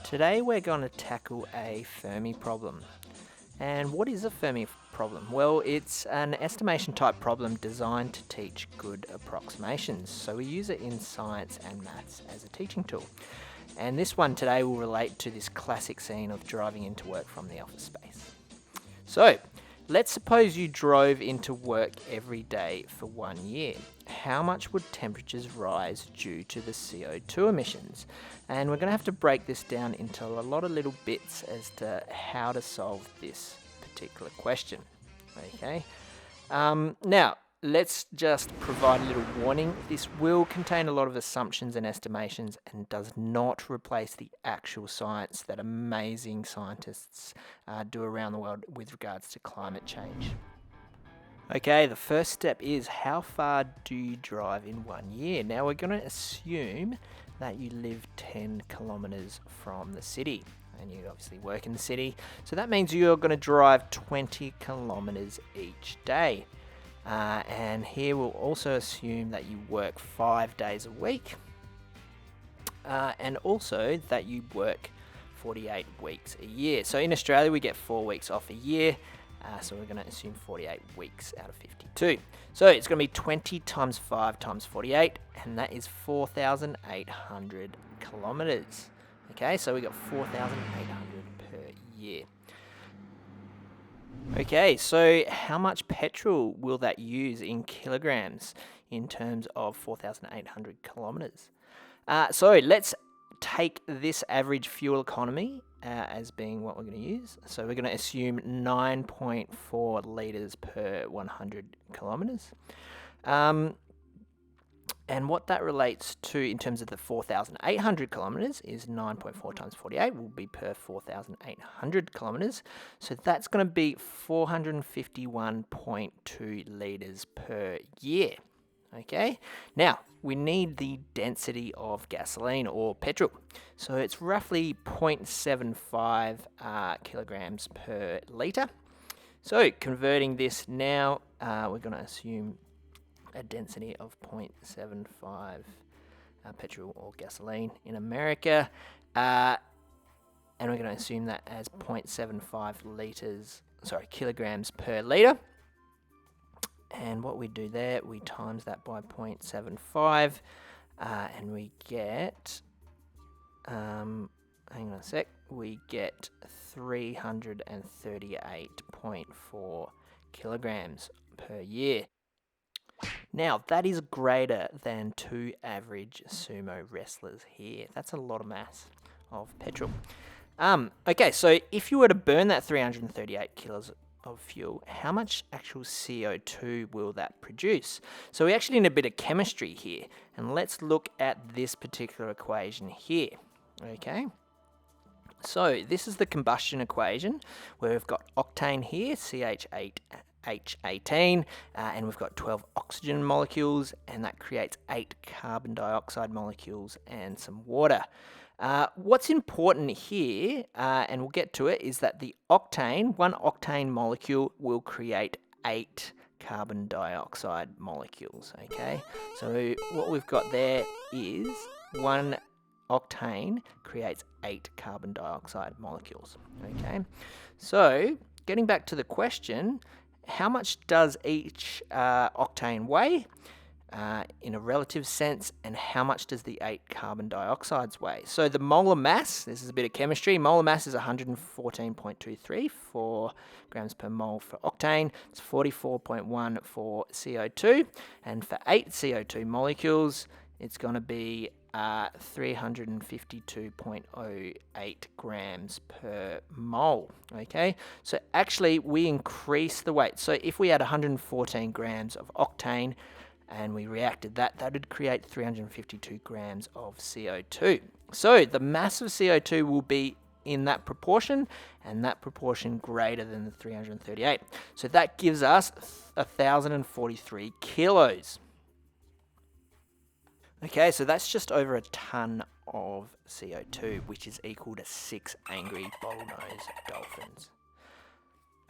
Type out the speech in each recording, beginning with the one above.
Today we're going to tackle a Fermi problem. And what is a Fermi problem? Well, it's an estimation type problem designed to teach good approximations. So we use it in science and maths as a teaching tool. And this one today will relate to this classic scene of driving into work from the office space. So, let's suppose you drove into work every day for 1 year. How much would temperatures rise due to the CO2 emissions? And we're going to have to break this down into a lot of little bits as to how to solve this particular question. Okay. Now, let's just provide a little warning. This will contain a lot of assumptions and estimations and does not replace the actual science that amazing scientists do around the world with regards to climate change. Okay, the first step is how far do you drive in 1 year? Now we're going to assume that you live 10 kilometers from the city and you obviously work in the city. So that means you're going to drive 20 kilometers each day. And here we'll also assume that you work 5 days a week and also that you work 48 weeks a year. So in Australia we get 4 weeks off a year, so we're going to assume 48 weeks out of 52. So it's going to be 20 times 5 times 48, and that is 4,800 kilometers. Okay, so we got 4,800 per year. Okay, so how much petrol will that use in kilograms in terms of 4,800 kilometers? So let's take this average fuel economy as being what we're going to use. So we're going to assume 9.4 litres per 100 kilometers. And what that relates to in terms of the 4,800 kilometers is 9.4 times 48 will be per 4,800 kilometers. So that's going to be 451.2 litres per year. Okay, now we need the density of gasoline or petrol. So it's roughly 0.75 kilograms per litre. So converting this now, we're going to assume a density of 0.75 petrol or gasoline in America, and we're going to assume that as 0.75 kilograms per litre. And what we do there, we times that by 0.75, and we get, hang on a sec, we get 338.4 kilograms per year. Now, that is greater than 2 average sumo wrestlers here. That's a lot of mass of petrol. Okay, so if you were to burn that 338 kilos of fuel, how much actual CO2 will that produce? So we actually need a bit of chemistry here, and let's look at this particular equation here. Okay, so this is the combustion equation where we've got octane here, CH8H18, and we've got 12 oxygen molecules, and that creates 8 carbon dioxide molecules and some water. What's important here, and we'll get to it, is that the octane, one octane molecule will create 8 carbon dioxide molecules, okay? So what we've got there is one octane creates 8 carbon dioxide molecules, okay? So getting back to the question, how much does each octane weigh? In a relative sense, and how much does the 8 carbon dioxides weigh? So the molar mass, this is a bit of chemistry, molar mass is 114.23 for grams per mole for octane, it's 44.1 for CO2, and for 8 CO2 molecules, it's going to be 352.08 grams per mole, okay? So actually, we increase the weight. So if we had 114 grams of octane, and we reacted that would create 352 grams of CO2. So the mass of CO2 will be in that proportion, and that proportion greater than the 338. So that gives us 1,043 kilos. Okay, so that's just over a ton of CO2, which is equal to 6 angry bottlenose dolphins.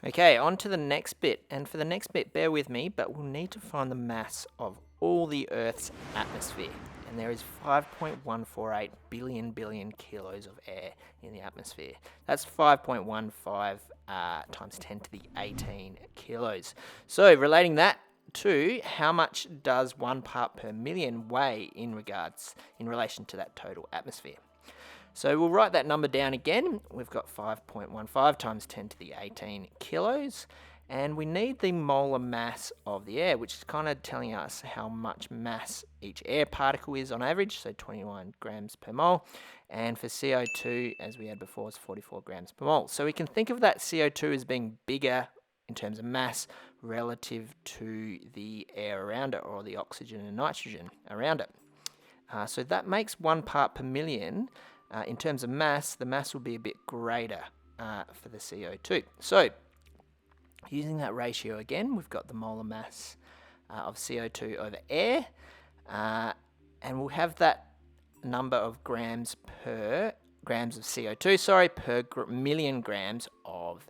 Okay, on to the next bit, and for the next bit, bear with me, but we'll need to find the mass of all the Earth's atmosphere. and there is 5.148 billion kilos of air in the atmosphere. That's 5.15 times 10 to the 18 kilos. So relating that to how much does 1 part per million weigh in relation to that total atmosphere. So we'll write that number down again. We've got 5.15 times 10 to the 18 kilos. And we need the molar mass of the air, which is kind of telling us how much mass each air particle is on average, so 21 grams per mole. And for CO2, as we had before, is 44 grams per mole. So we can think of that CO2 as being bigger in terms of mass relative to the air around it, or the oxygen and nitrogen around it. So that makes 1 part per million. In terms of mass, the mass will be a bit greater for the CO2. So using that ratio again, we've got the molar mass of CO2 over air, and we'll have that number of grams of CO2, per million grams of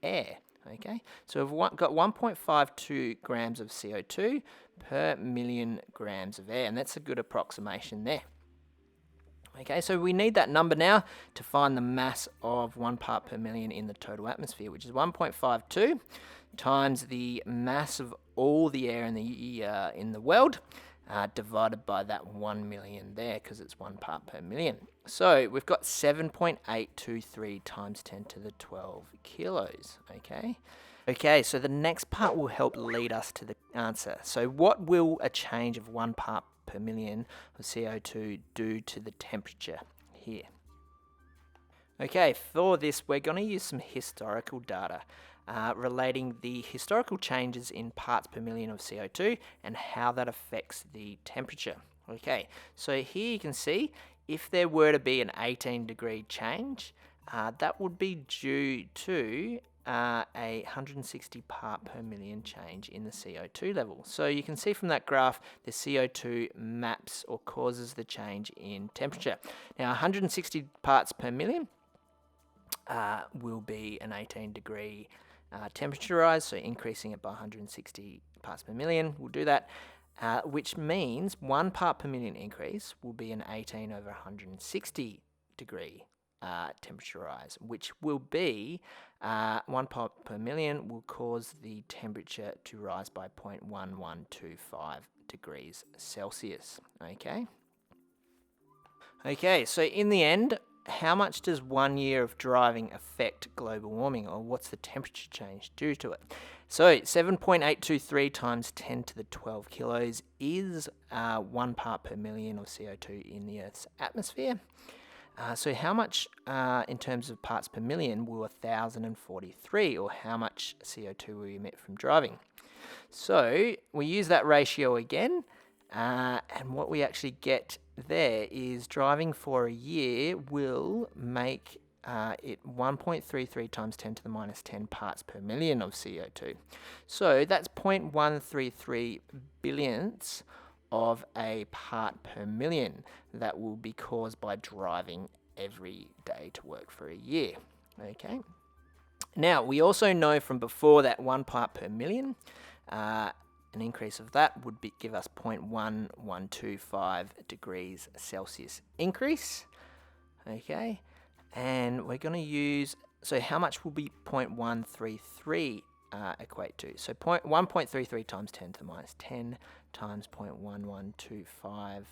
air. Okay, so we've got 1.52 grams of CO2 per million grams of air, and that's a good approximation there. Okay, so we need that number now to find the mass of 1 part per million in the total atmosphere, which is 1.52 times the mass of all the air in the world, divided by that 1 million there, because it's 1 part per million. So we've got 7.823 times 10 to the 12 kilos. Okay, so the next part will help lead us to the answer. So what will a change of 1 part per million of CO2 do to the temperature here? Okay, for this we're going to use some historical data relating the historical changes in parts per million of CO2 and how that affects the temperature. Okay, so here you can see if there were to be an 18-degree change, that would be due to a 160 part per million change in the CO2 level. So you can see from that graph the CO2 maps or causes the change in temperature. Now 160 parts per million will be an 18-degree temperature rise, so increasing it by 160 parts per million will do that, which means 1 part per million increase will be an 18 over 160 degree temperature rise, which will be 1 part per million will cause the temperature to rise by 0.1125 degrees Celsius. Okay, so in the end, how much does 1 year of driving affect global warming, or what's the temperature change due to it? So 7.823 times 10 to the 12 kilos is 1 part per million of CO2 in the Earth's atmosphere. So how much in terms of parts per million will 1,043, or how much CO2 will we emit from driving? So we use that ratio again, and what we actually get there is driving for a year will make it 1.33 times 10 to the minus 10 parts per million of CO2. So that's 0.133 billionths of a part per million that will be caused by driving every day to work for a year. Okay. Now, we also know from before that 1 part per million, an increase of that would give us 0.1125 degrees Celsius increase. Okay. And we're going to use, so how much will be 0.133 equate to? So 1.33 times 10 to the minus 10 times 0.1125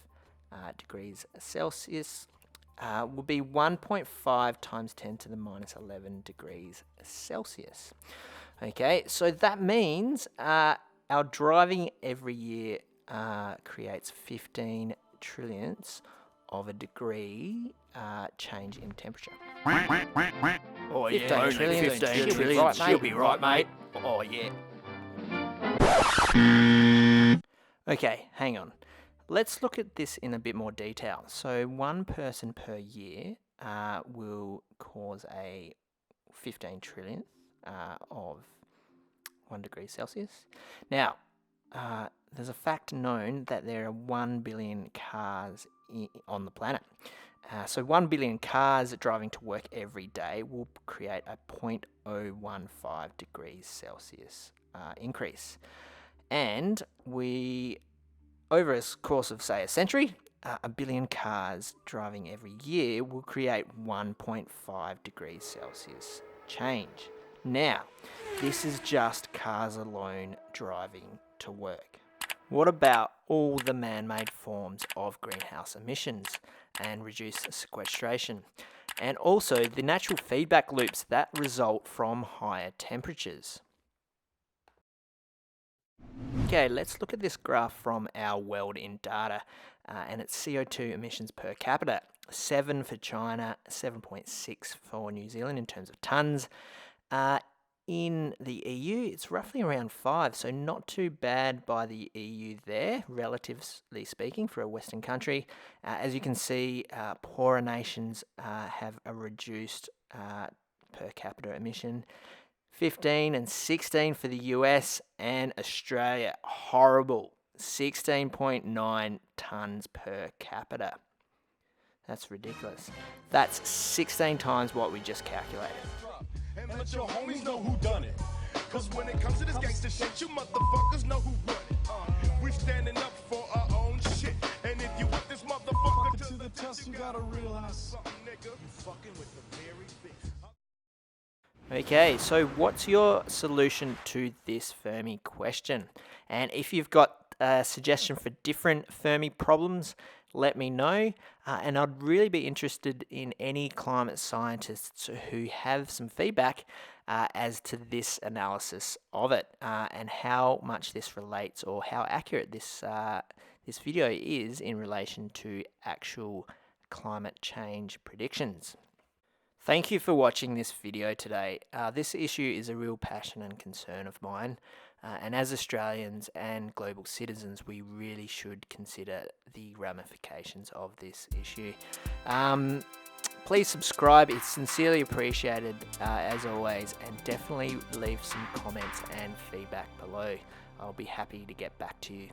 degrees Celsius will be 1.5 times 10 to the minus 11 degrees Celsius. Okay, so that means our driving every year creates 15 trillionths of a degree change in temperature. Oh yeah, 15 trillion. 15 She'll be trillion. right, mate. She'll be right, mate. Oh yeah. Okay, hang on. Let's look at this in a bit more detail. So 1 person per year will cause a 15 trillionth of 1 degree Celsius. Now, there's a fact known that there are 1 billion cars on the planet. So 1 billion cars driving to work every day will create a 0.015 degrees Celsius increase. And we, over a course of, say, a century, a billion cars driving every year will create 1.5 degrees Celsius change. Now, this is just cars alone driving to work. What about all the man-made forms of greenhouse emissions and reduced sequestration? And also the natural feedback loops that result from higher temperatures. Okay, let's look at this graph from our world in data, and it's CO2 emissions per capita. 7 for China, 7.6 for New Zealand in terms of tonnes. In the EU, it's roughly around 5, so not too bad by the EU there, relatively speaking, for a Western country. As you can see, poorer nations have a reduced per capita emission. 15 and 16 for the US, and Australia, horrible, 16.9 tonnes per capita. That's ridiculous. That's 16 times what we just calculated. And let your homies know who done it. Cause when it comes to this gangster shit, you motherfuckers know who run it. We standing up for our own shit. And if you want this motherfucker to the test, you gotta realize something, nigga. You fucking with the very best. Okay, so what's your solution to this Fermi question? And if you've got a suggestion for different Fermi problems, let me know. And I'd really be interested in any climate scientists who have some feedback as to this analysis of it, and how much this relates, or how accurate this video is in relation to actual climate change predictions. Thank you for watching this video today. This issue is a real passion and concern of mine, and as Australians and global citizens, we really should consider the ramifications of this issue. Please subscribe, it's sincerely appreciated as always, and definitely leave some comments and feedback below. I'll be happy to get back to you.